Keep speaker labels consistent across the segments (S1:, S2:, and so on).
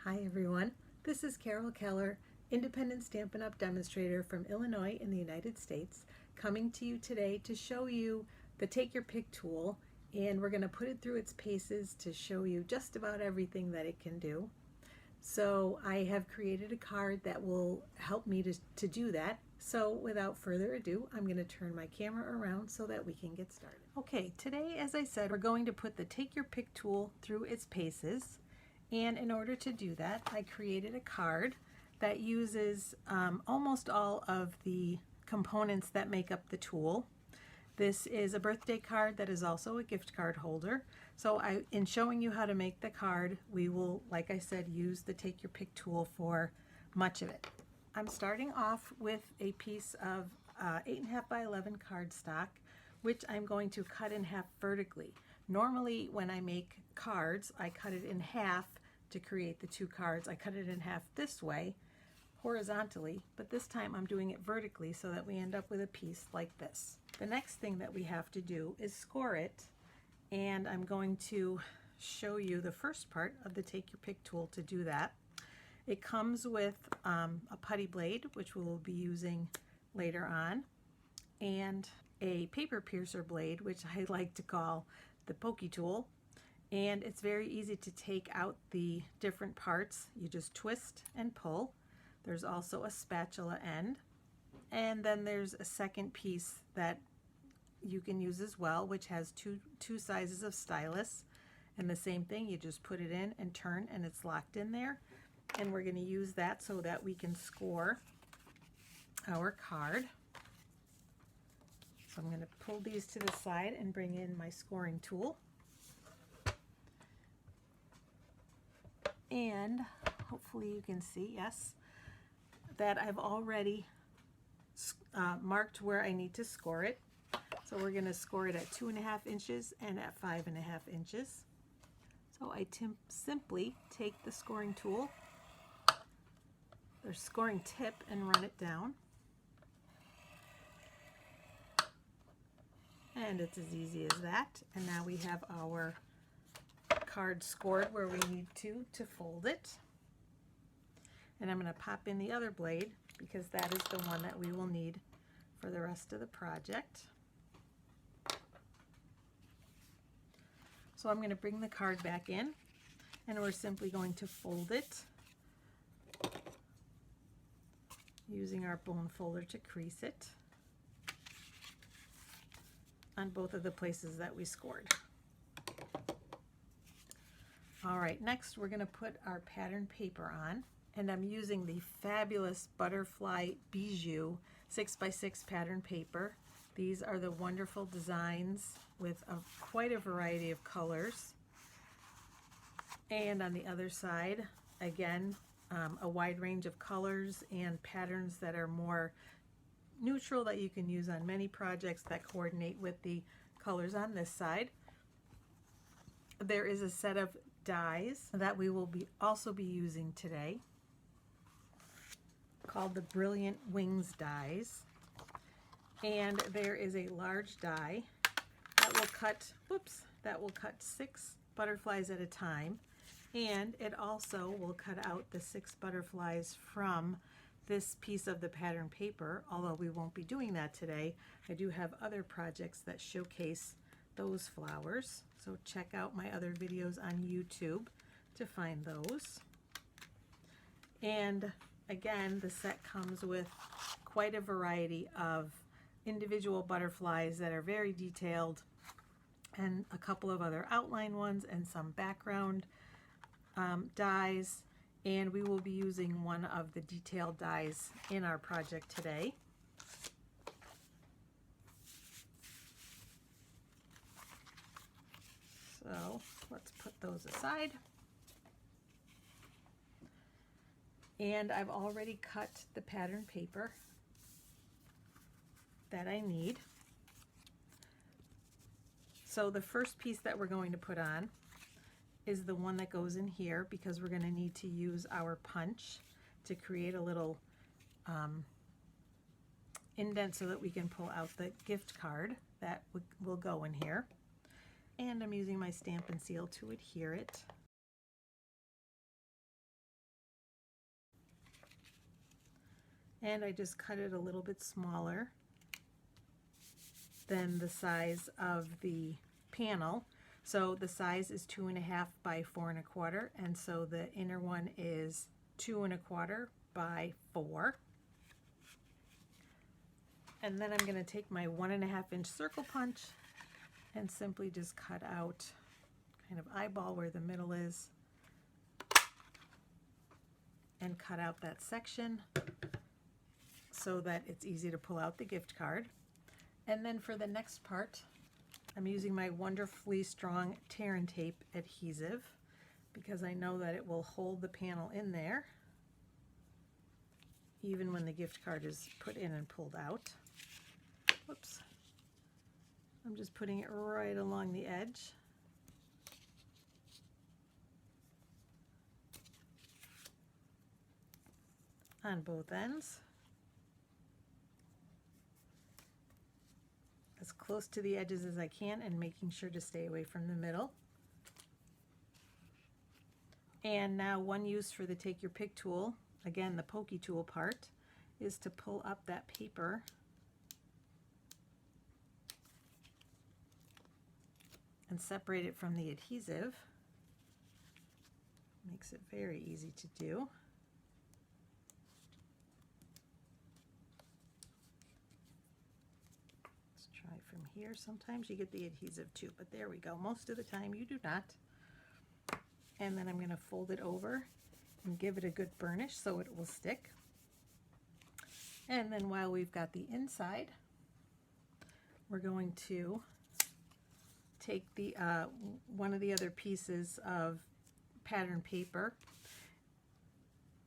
S1: Hi everyone, this is Carol Keller, independent Stampin' Up! Demonstrator from Illinois in the United States, coming to you today to show you the Take Your Pick tool, and we're going to put it through its paces to show you just about everything that it can do. So I have created a card that will help me to do that. So without further ado, I'm going to turn my camera around so that we can get started. Okay, today, as I said, we're going to put the Take Your Pick tool through its paces. And in order to do that, I created a card that uses almost all of the components that make up the tool. This is a birthday card that is also a gift card holder. So in showing you how to make the card, we will, like I said, use the Take Your Pick tool for much of it. I'm starting off with a piece of 8.5 by 11 cardstock, which I'm going to cut in half vertically. Normally when I make cards, I cut it in half to create the two cards. I cut it in half this way, horizontally, but this time I'm doing it vertically so that we end up with a piece like this. The next thing that we have to do is score it, and I'm going to show you the first part of the Take Your Pick tool to do that. It comes with a putty blade, which we will be using later on, and a paper piercer blade, which I like to call the pokey tool. And it's very easy to take out the different parts. You just twist and pull. There's also a spatula end. And then there's a second piece that you can use as well, which has two sizes of stylus. And the same thing, you just put it in and turn and it's locked in there. And we're going to use that so that we can score our card. So I'm going to pull these to the side and bring in my scoring tool. And hopefully you can see, yes, that I've already marked where I need to score it. So we're going to score it at 2.5 inches and at 5.5 inches. So I simply take the scoring tool, or scoring tip, and run it down. And it's as easy as that. And now we have our card scored where we need to fold it. And I'm going to pop in the other blade because that is the one that we will need for the rest of the project. So I'm going to bring the card back in, and we're simply going to fold it using our bone folder to crease it on both of the places that we scored. All right, next we're going to put our pattern paper on, and I'm using the fabulous Butterfly Bijou 6x6 pattern paper. These are the wonderful designs with quite a variety of colors. And on the other side, again, a wide range of colors and patterns that are more neutral that you can use on many projects that coordinate with the colors on this side. There is a set of dies that we will also be using today called the Brilliant Wings dies, and there is a large die that will cut 6 butterflies at a time, and it also will cut out the 6 butterflies from this piece of the pattern paper. Although we won't be doing that today, I do have other projects that showcase those flowers, so check out my other videos on YouTube to find those. And again, the set comes with quite a variety of individual butterflies that are very detailed, and a couple of other outline ones and some background dies, and we will be using one of the detailed dies in our project today. So let's put those aside. And I've already cut the pattern paper that I need. So the first piece that we're going to put on is the one that goes in here, because we're going to need to use our punch to create a little indent so that we can pull out the gift card that will go in here. And I'm using my Stampin' Seal to adhere it. and I just cut it a little bit smaller than the size of the panel. So the size is 2.5 by 4.25, and so the inner one is 2.25 by 4. And then I'm going to take my 1.5-inch circle punch and simply just cut out, kind of eyeball where the middle is, and cut out that section so that it's easy to pull out the gift card. And then for the next part, I'm using my wonderfully strong tear and tape adhesive because I know that it will hold the panel in there even when the gift card is put in and pulled out. Whoops. I'm just putting it right along the edge. On both ends. As close to the edges as I can and making sure to stay away from the middle. And now one use for the take your pick tool, again the pokey tool part, is to pull up that paper and separate it from the adhesive. Makes it very easy to do. From here, sometimes you get the adhesive too, but there we go. Most of the time you do not. And then I'm going to fold it over and give it a good burnish so it will stick. And then while we've got the inside, we're going to take the one of the other pieces of pattern paper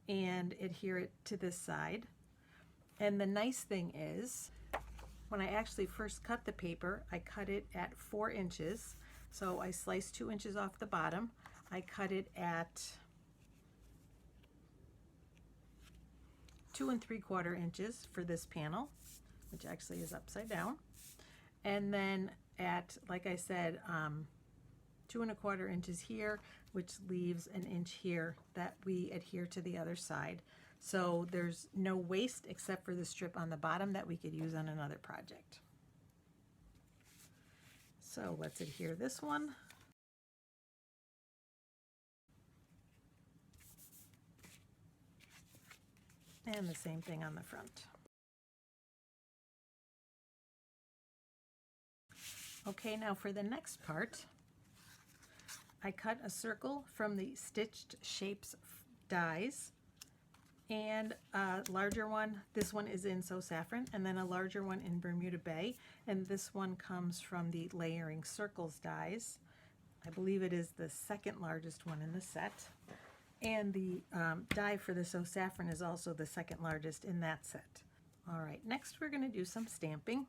S1: and adhere it to this side. And the nice thing is, when I actually first cut the paper, I cut it at 4 inches. So I sliced 2 inches off the bottom. I cut it at 2 3/4 inches for this panel, which actually is upside down. And then at, like I said, 2 1/4 inches here, which leaves an inch here that we adhere to the other side. So there's no waste except for the strip on the bottom that we could use on another project. So let's adhere this one. And the same thing on the front. Okay, now for the next part, I cut a circle from the Stitched Shapes dies, and a larger one, this one is in So Saffron, and then a larger one in Bermuda Bay, and this one comes from the Layering Circles dies. I believe it is the second largest one in the set, and the die for the So Saffron is also the second largest in that set. All right, next we're going to do some stamping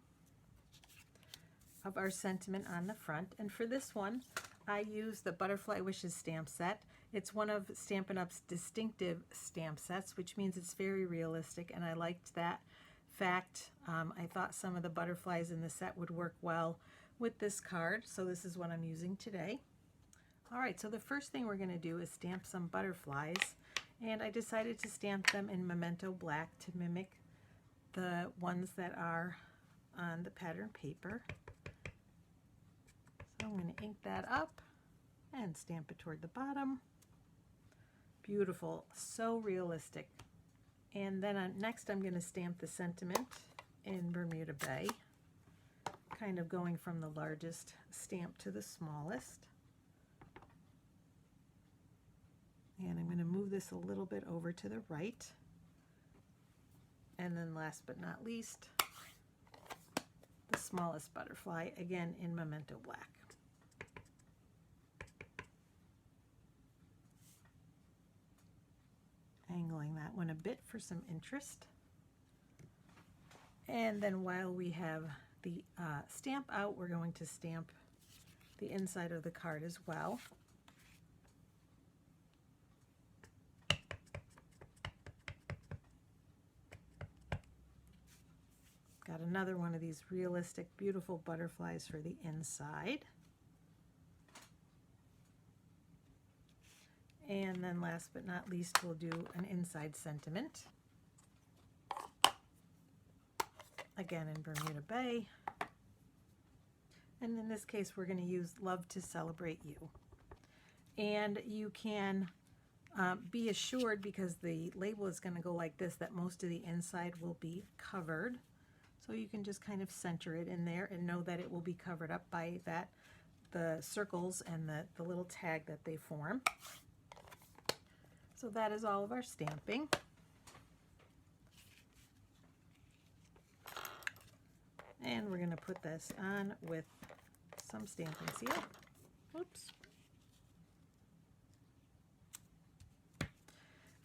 S1: of our sentiment on the front, and for this one I use the Butterfly Wishes stamp set. It's one of Stampin' Up's distinctive stamp sets, which means it's very realistic, and I liked that fact. I thought some of the butterflies in the set would work well with this card, so this is what I'm using today. All right, so the first thing we're going to do is stamp some butterflies, and I decided to stamp them in Memento black to mimic the ones that are on the pattern paper. So I'm going to ink that up and stamp it toward the bottom. Beautiful, so realistic. And then next I'm going to stamp the sentiment in Bermuda Bay, kind of going from the largest stamp to the smallest. And I'm going to move this a little bit over to the right. And then last but not least, the smallest butterfly, again in Memento black. Angling that one a bit for some interest. And then while we have the stamp out, we're going to stamp the inside of the card as well. Got another one of these realistic, beautiful butterflies for the inside. And then last but not least, we'll do an inside sentiment. again in Bermuda Bay. And in this case, we're going to use Love to Celebrate You. And you can be assured, because the label is going to go like this, that most of the inside will be covered. So you can just kind of center it in there and know that it will be covered up by that, the circles and the little tag that they form. So that is all of our stamping. And we're going to put this on with some Stampin' Seal. Oops.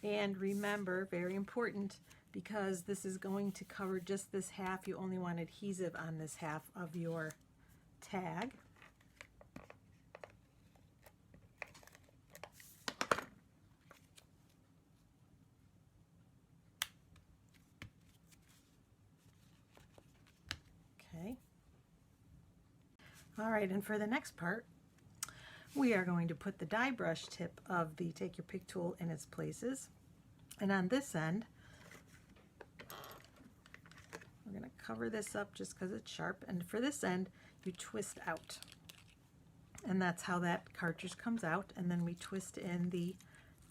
S1: And remember, very important, because this is going to cover just this half, you only want adhesive on this half of your tag. Okay. All right, and for the next part, we are going to put the die brush tip of the Take Your Pick tool in its places. And on this end, we're going to cover this up just because it's sharp. And for this end, you twist out. And that's how that cartridge comes out. And then we twist in the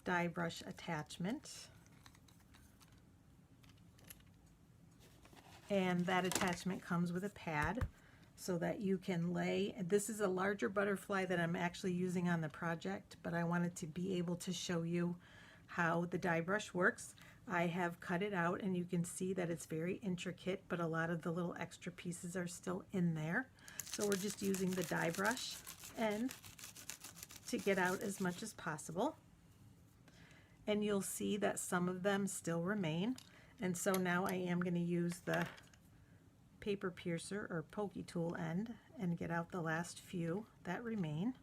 S1: die brush attachment. And that attachment comes with a pad so that you can lay. This is a larger butterfly that I'm actually using on the project, but I wanted to be able to show you how the die brush works. I have cut it out and you can see that it's very intricate, but a lot of the little extra pieces are still in there. So we're just using the die brush end to get out as much as possible. And you'll see that some of them still remain. And so now I am going to use the paper piercer or pokey tool end and get out the last few that remain.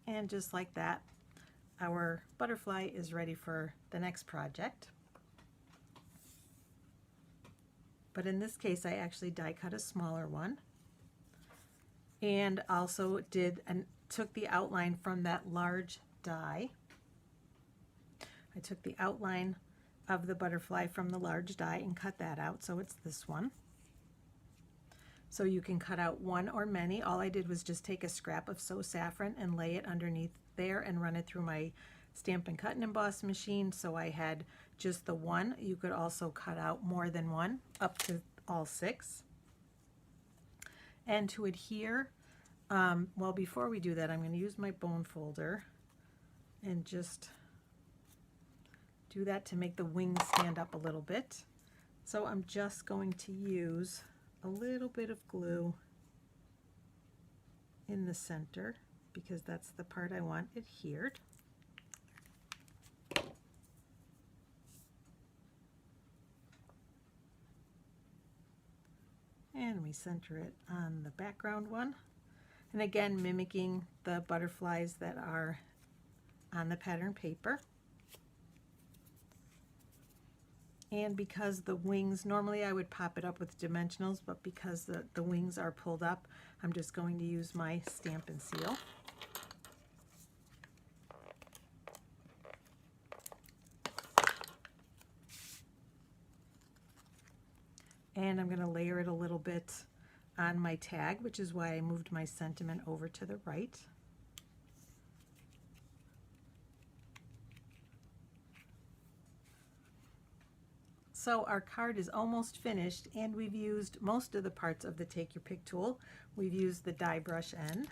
S1: And just like that, our butterfly is ready for the next project. But in this case, I actually die cut a smaller one, and also took the outline from that large die. I took the outline of the butterfly from the large die and cut that out, so it's this one. So you can cut out one or many. All I did was just take a scrap of So Saffron and lay it underneath there and run it through my Stampin' Cut and Emboss machine, so I had just the one. You could also cut out more than one, up to all 6. And to adhere, well, before we do that, I'm going to use my bone folder and just do that to make the wings stand up a little bit. So I'm just going to use a little bit of glue in the center because that's the part I want adhered. And we center it on the background one. And again, mimicking the butterflies that are on the pattern paper. And because the wings, normally I would pop it up with dimensionals, but because the wings are pulled up, I'm just going to use my Stampin' Seal. And I'm going to layer it a little bit on my tag, which is why I moved my sentiment over to the right. So our card is almost finished, and we've used most of the parts of the Take Your Pick tool. We've used the die brush end,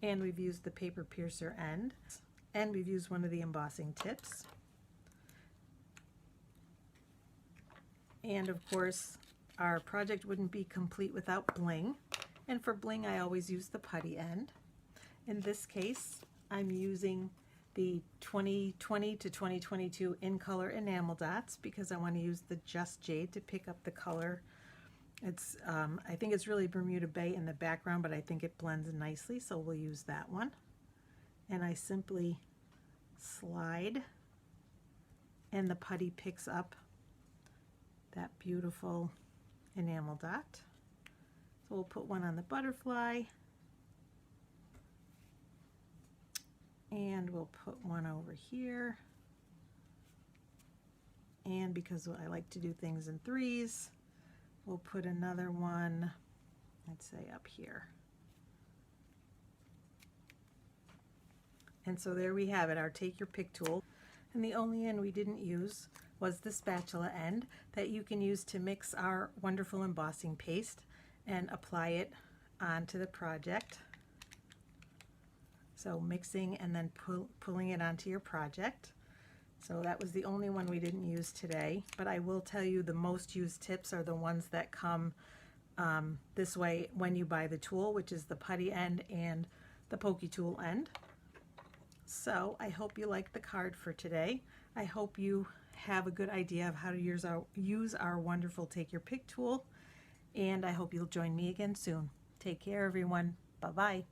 S1: and we've used the paper piercer end, and we've used one of the embossing tips. And of course, our project wouldn't be complete without bling. And for bling, I always use the putty end. In this case, I'm using the 2020 to 2022 in color enamel dots because I want to use the Just Jade to pick up the color. It's I think it's really Bermuda Bay in the background, but I think it blends nicely, so we'll use that one. And I simply slide, and the putty picks up that beautiful enamel dot. So we'll put one on the butterfly. And we'll put one over here. And because I like to do things in threes, we'll put another one, I'd say up here. And so there we have it, our Take Your Pick tool. And the only end we didn't use was the spatula end that you can use to mix our wonderful embossing paste and apply it onto the project. So mixing and then pulling it onto your project. So that was the only one we didn't use today, but I will tell you the most used tips are the ones that come this way when you buy the tool, which is the putty end and the pokey tool end. So I hope you liked the card for today. I hope you have a good idea of how to use our wonderful Take Your Pick tool, and I hope you'll join me again soon. Take care, everyone. Bye-bye.